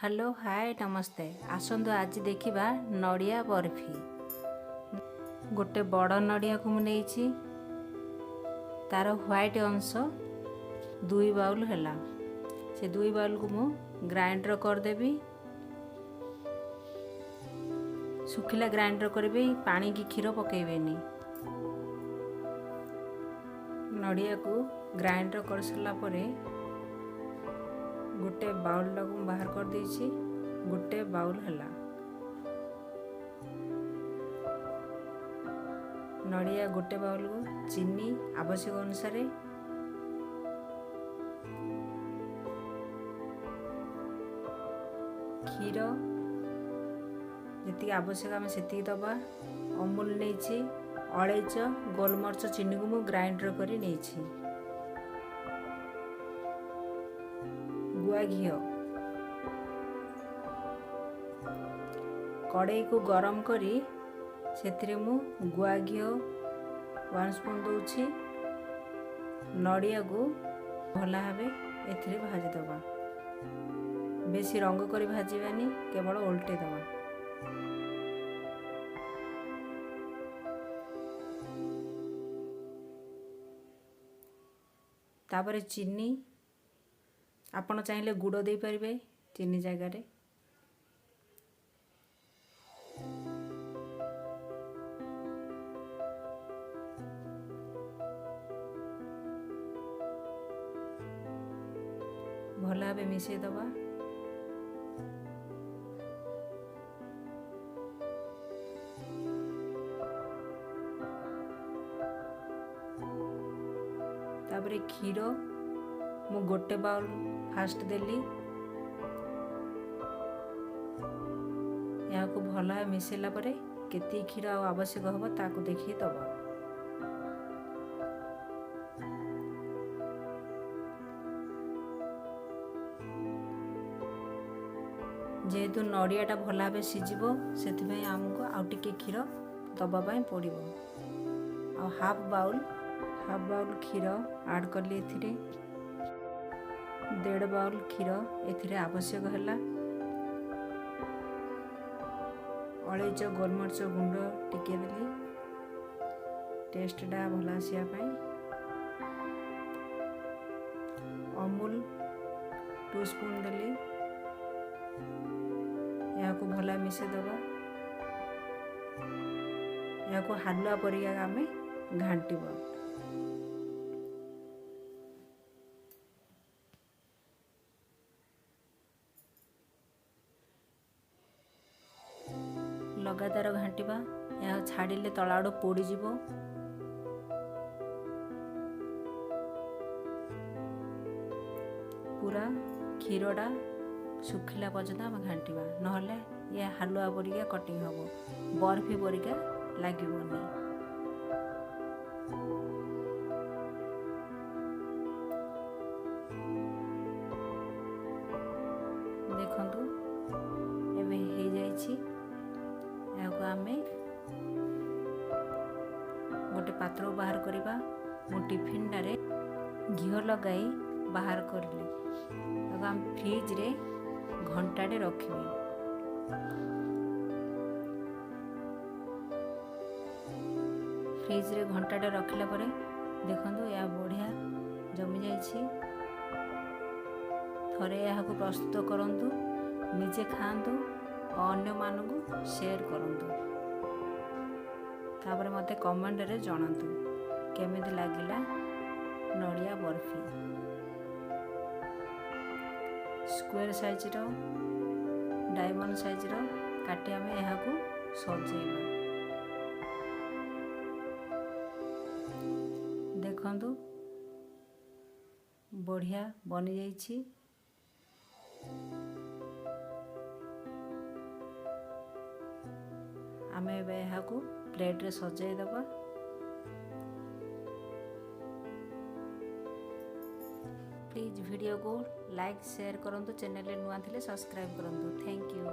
Hello hi नमस्ते आसंतु आज देखिबा नड़िया बर्फी। गोटे बड़ नड़िया को मुझे तार व्हाइट अंश 2 बाउल हैला। से 2 बाउल को मु ग्राइंडर करदेवी। सुखिला ग्राइंडर करी पानी की क्षीर पकेबेनी। नड़िया को ग्राइंडर कर सारा परे गोटे बाउल टाक बाहर कर देछि। गोटे बाउल हैला नड़िया, गोटे बाउल को चीनी आवश्यक अनुसार, क्षीर जी आवश्यक आम से दबा। अमूल नहीं, अलैच, गोलमर्च, चीनी को मु ग्राइंडर करी नहीं। गुआ घी, कड़ई को गरम करी से मु गुआ घी 1 स्पून दूची। नड़िया को भला भावे एथिरे भाजी दबा। बेसी रंग करी भाजीबानी, केवल उल्टे दबा। तापर चीनी आपण चाहिए गुड़ दे पारे चीनी जगार। भल भाव मिसई दबा। तापर क्षीर मु गोटे बाउल फास्ट देली। यहाँ को भल भाव मिसेला परे केती क्षीर आवश्यक होबो ताको देखि दबा। जेहेतु नड़ियाटा भल भाव सीझिबो सेथिपई आमको आउ टिके क्षीर दबा पई पड़िबो। आ हाफ बाउल क्षीर ऐड करली। एथिरे 1.5 बाउल क्षीर एथिरे आवश्यक हैला। अलैच, गोलमर्च गुंड टिके देली टेस्टटा भल आसिया पई। अमूल 2 स्पून देली। यहाँ को भला मिसे दबा। यहाँ को हलुआ परिया आमे घांटिबा। लगातार घांटिबा। यह छाड़िले तला आड़ पोड़ी जीवो। पूरा क्षीरटा सुखिला पर्यंत आम घांटिबा, नहले ये हलुआ परिका कटिंग हबो, बर्फी परिका लागिबोनी। देखंतु एबे हे जाइछि। को आमे गोटे पात्र बाहर करवा। मु टिफिन डारे घी लगाई बाहर करली। आम फ्रिज रे घंटाटे रखी। फ्रिज रे घंटाटे रखला परे देखंतु या बढ़िया जमी जाइछि। थरे यहाँ को प्रस्तुत करंतु, निजे खांतु और अन्य मानकु शेयर करंतु। तापर मते कमेंट रे जणांतु केमिति लागिला नड़िया बर्फी। स्क्वायर साइज रो, डायमंड साइज रो काटी आमे यहाँ को सजेइबा। देखंतु बढ़िया बनी जाइछि। आमे यहाँ को प्लेट रे सजाई दबा। प्लीज वीडियो को लाइक शेयर करंतु। चैनल रे नुआ थिले सब्सक्राइब करंतु। Thank you.